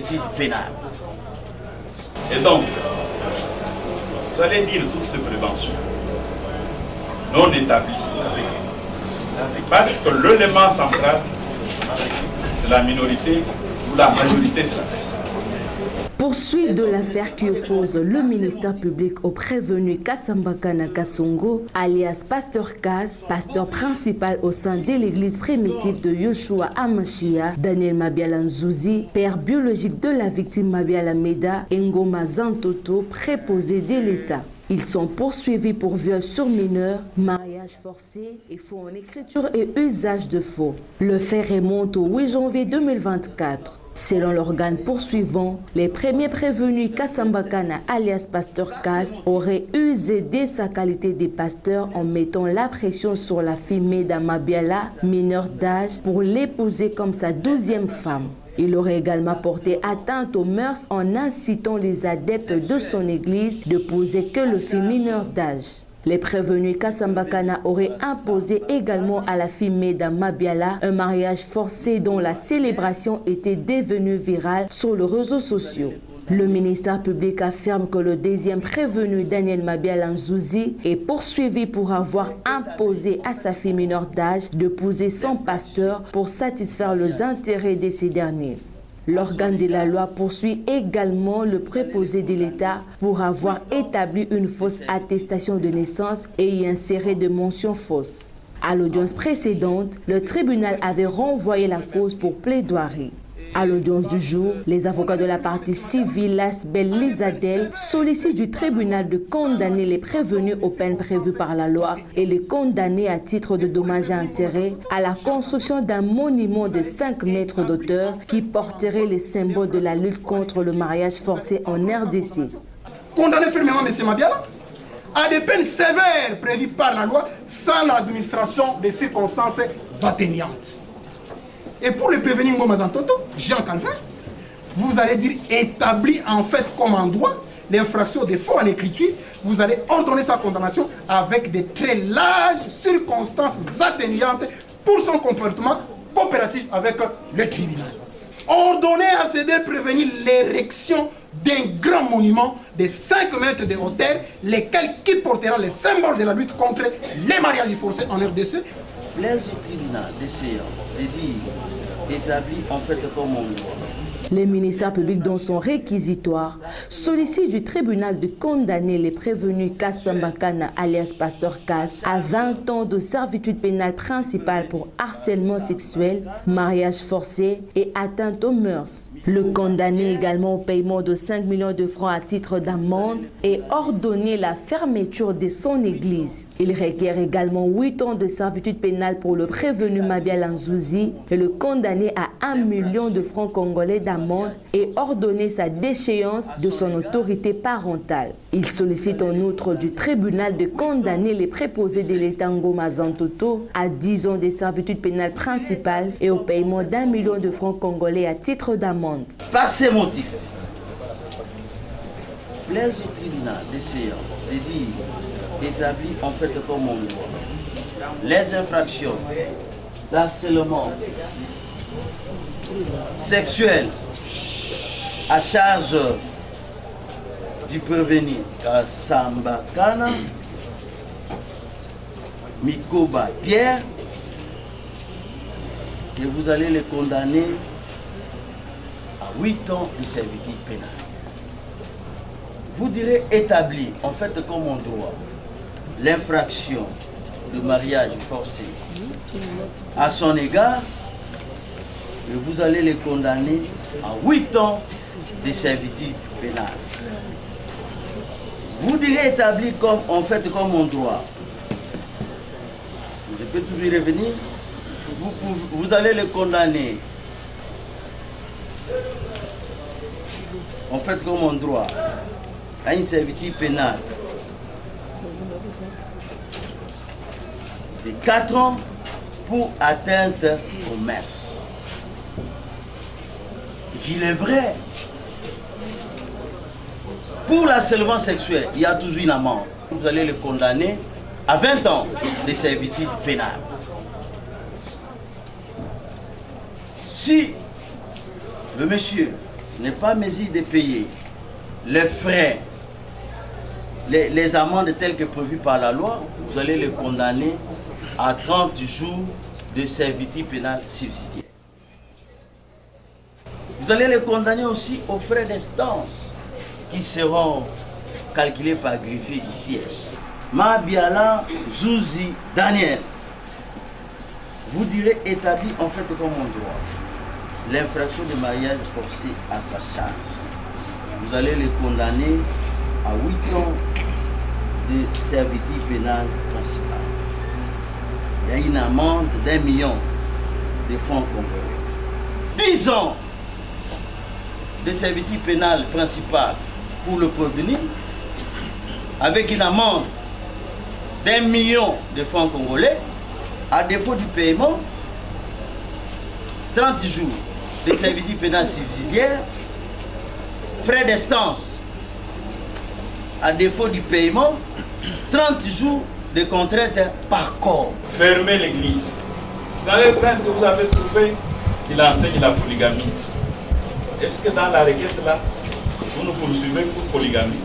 servitude pénale. Et donc, vous allez dire toutes ces préventions non établies, parce que l'élément central, c'est la minorité ou la majorité de la personne. Poursuite de l'affaire qui oppose le ministère public au prévenu Kasambakana Kasongo, alias Pasteur Kass, pasteur principal au sein de l'église primitive de Yoshua Amashia, Daniel Mabiala Nzouzi, père biologique de la victime Mabiala Meda, Ngoma Zantoto, préposé de l'État. Ils sont poursuivis pour viol sur mineur, mariage forcé et faux en écriture et usage de faux. Le fait remonte au 8 janvier 2024. Selon l'organe poursuivant, les premiers prévenus Kasambakana alias Pasteur Kass auraient usé de sa qualité de pasteur en mettant la pression sur la fille Meda Mabiala, mineure d'âge, pour l'épouser comme sa 12e femme. Il aurait également porté atteinte aux mœurs en incitant les adeptes de son église de poser que le fille mineur d'âge. Les prévenus Kasambakana auraient imposé également à la fille Meda Mabiala un mariage forcé dont la célébration était devenue virale sur les réseaux sociaux. Le ministère public affirme que le deuxième prévenu Daniel Mabiala Nzouzi est poursuivi pour avoir imposé à sa fille mineure d'âge d'épouser son pasteur pour satisfaire les intérêts de ces derniers. L'organe de la loi poursuit également le préposé de l'État pour avoir établi une fausse attestation de naissance et y inséré des mentions fausses. À l'audience précédente, le tribunal avait renvoyé la cause pour plaidoirie. À l'audience du jour, les avocats de la partie civile, Lasbel Lizadel, sollicitent du tribunal de condamner les prévenus aux peines prévues par la loi et les condamner à titre de dommages et intérêts à la construction d'un monument de 5 mètres d'auteur qui porterait les symboles de la lutte contre le mariage forcé en RDC. Condamner fermement M. Mabiala à des peines sévères prévues par la loi sans l'administration des circonstances atténuantes. Et pour le prévenir Ngoma Zantoto, Jean Calvin, vous allez dire établi en fait comme en droit l'infraction de faux en écriture, vous allez ordonner sa condamnation avec de très larges circonstances atténuantes pour son comportement coopératif avec le tribunal. Ordonner à ces deux prévenir l'érection d'un grand monument de 5 mètres de hauteur, lequel qui portera les symboles de la lutte contre les mariages forcés en RDC. Plaise au tribunal des séances de dire établi en fait comme on doit. Les ministères publics dans son réquisitoire sollicitent du tribunal de condamner les prévenus Kasambakana alias Pasteur Kass à 20 ans de servitude pénale principale pour harcèlement sexuel, mariage forcé et atteinte aux mœurs. Le condamner également au paiement de 5 millions de francs à titre d'amende et ordonner la fermeture de son église. Il requiert également 8 ans de servitude pénale pour le prévenu Mabiala Nzouzi et le condamner à 1 million de francs congolais d'amende et ordonner sa déchéance de son autorité parentale. Il sollicite en outre du tribunal de condamner les préposés de l'État Ngoma Zantoto à 10 ans de servitude pénale principale et au paiement d'1 million de francs congolais à titre d'amende. Par ces motifs, plaise au tribunal des séances de dire établi en fait comme on doit les infractions d'harcèlement sexuel à charge du prévenu Kasambakana Mikoba Pierre, et vous allez les condamner à 8 ans de servitude pénale. Vous direz établi, en fait, comme en droit, l'infraction de mariage forcé à son égard, et vous allez les condamner à 8 ans de servitude pénale. Vous direz établi comme, en fait, comme en droit. Je peux toujours y revenir. Vous allez les condamner en fait comme en droit à une servitude pénale de 4 ans pour atteinte aux mœurs. Il est vrai, pour l'harcèlement sexuel, il y a toujours une amende. Vous allez le condamner à 20 ans de servitude pénale. Si le monsieur n'est pas mesure de payer les frais, les amendes telles que prévues par la loi, vous allez le condamner à 30 jours de servitude pénale subsidiaire. Vous allez le condamner aussi aux frais d'instance qui seront calculés par greffier du siège. Mabiala Zouzi Daniel, vous direz établi en fait comme mon droit l'infraction de mariage forcé à sa charge. Vous allez le condamner à 8 ans de servitude pénale principale. Il y a une amende d'1 million de francs congolais. 10 ans de servitude pénale principale pour le prévenu, avec une amende d'1 million de francs congolais. À défaut du paiement, 30 jours de servitude pénale subsidiaire, frais d'instance. À défaut du paiement, 30 jours de contrainte par corps. Fermez l'église. Dans les plaintes que vous avez trouvées, il enseigne la polygamie. Est-ce que dans la requête là, vous nous poursuivez pour polygamie?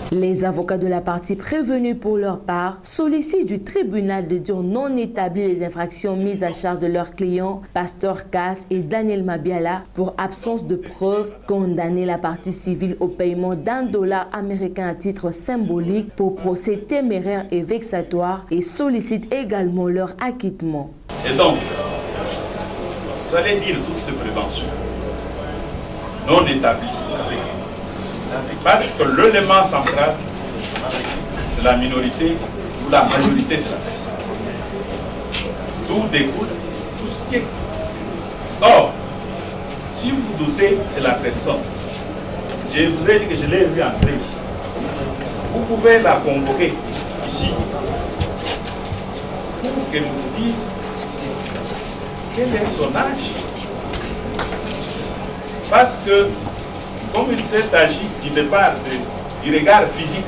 Les avocats de la partie prévenue pour leur part sollicitent du tribunal de dire non établi les infractions mises à charge de leurs clients, Pasteur Cass et Daniel Mabiala, pour absence de preuves, condamner la partie civile au paiement d'$1 américain à titre symbolique pour procès téméraire et vexatoire et sollicitent également leur acquittement. Et donc, vous allez dire toutes ces préventions non établies. Parce que l'élément central, c'est la minorité ou la majorité de la personne. D'où découle tout ce qui est. Or, si vous doutez de la personne, je vous ai dit que je l'ai vu entrer. Vous pouvez la convoquer ici pour qu'elle vous dise quel est son âge. Parce que comme il s'est agi du départ du regard physique,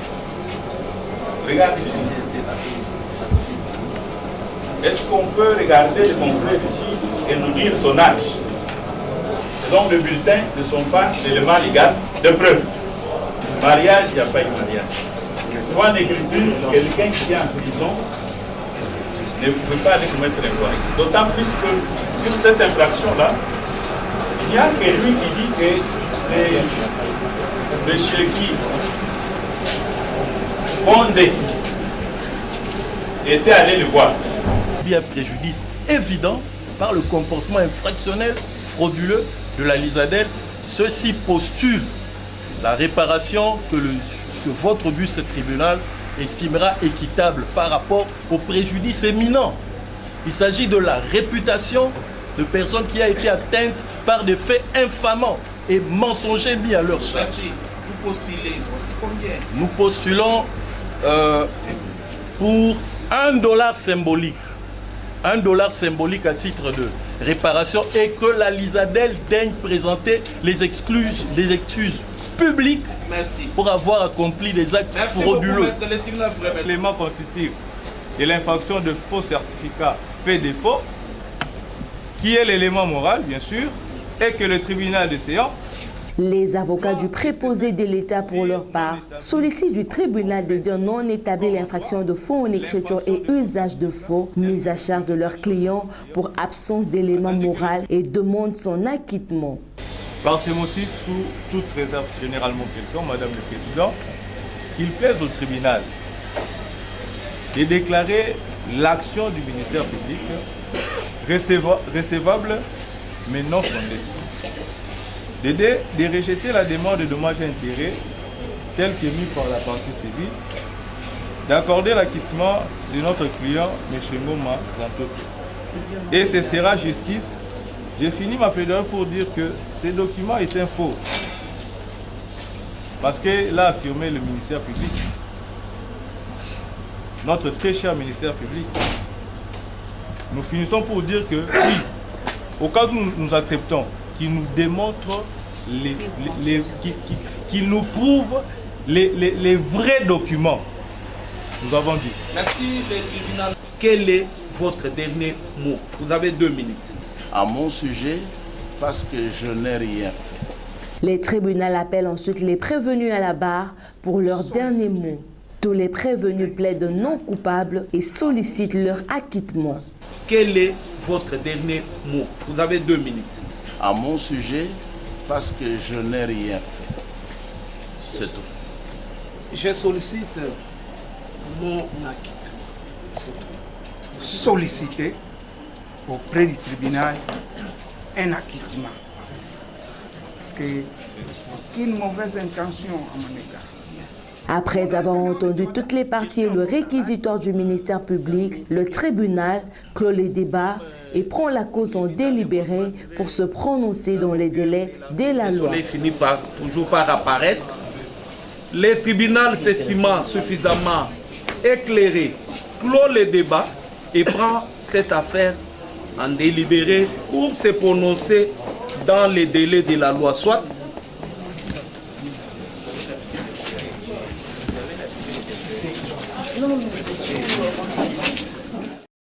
est-ce qu'on peut regarder le confrère ici et nous dire son âge? Et donc le bulletin ne sont pas l'élément légal de preuve. Mariage, il n'y a pas eu mariage. Point d'écriture, quelqu'un qui est en prison ne pouvait pas aller commettre l'infraction. D'autant plus que sur cette infraction-là, il n'y a que lui qui dit que c'est monsieur qui Bondé était allé le voir. Il y a un préjudice évident par le comportement infractionnel frauduleux de la Lisadel. Ceux-ci postulent la réparation que votre buste tribunal estimera équitable par rapport au préjudice éminent. Il s'agit de la réputation de personnes qui a été atteinte par des faits infamants et mensongers mis à leur charge. Merci. Vous postulez, c'est combien? Nous postulons pour $1 symbolique. $1 symbolique à titre de réparation et que la Lisadel daigne présenter les excuses publiques. Merci. Pour avoir accompli des actes frauduleux. L'élément constitutif de l'infraction de faux certificat fait défaut, qui est l'élément moral, bien sûr, et que le tribunal de séance. Les avocats du préposé de l'État, pour leur part, sollicitent du tribunal de dire non établir l'infraction de faux en écriture et usage de faux mis à charge de leurs clients pour absence d'éléments moraux et demandent son acquittement. Par ces motifs, sous toute réserve généralement quelconque, Madame le Président, qu'il plaise au tribunal de déclarer l'action du ministère public recevable mais non fondée. De rejeter la demande de dommages et intérêts telle qu'émise par la partie civile, d'accorder l'acquittement de notre client, M. Ngoma Zantoto. Et ce sera justice. J'ai fini ma plaidoirie pour dire que ces documents étaient faux. Parce que l'a affirmé le ministère public, notre très cher ministère public. Nous finissons pour dire que oui, au cas où nous acceptons, qui nous démontre, qui nous prouve les vrais documents. Nous avons dit. Merci, le tribunal. Quel est votre dernier mot? Vous avez 2 minutes. À mon sujet, parce que je n'ai rien fait. Les tribunaux appellent ensuite les prévenus à la barre pour leur dernier mot. Tous les prévenus plaident non coupables et sollicitent leur acquittement. Quel est votre dernier mot? Vous avez 2 minutes. À mon sujet, parce que je n'ai rien fait. C'est tout. Je sollicite mon acquittement. C'est tout. Solliciter auprès du tribunal un acquittement. Parce qu'il y a une mauvaise intention à mon égard. Après avoir entendu toutes les parties et le réquisitoire du ministère public, le tribunal clôt les débats et prend la cause en délibéré pour se prononcer dans les délais de la loi. Le soleil finit toujours par apparaître. Le tribunal s'estimant suffisamment éclairé clôt les débats et prend cette affaire en délibéré pour se prononcer dans les délais de la loi, soit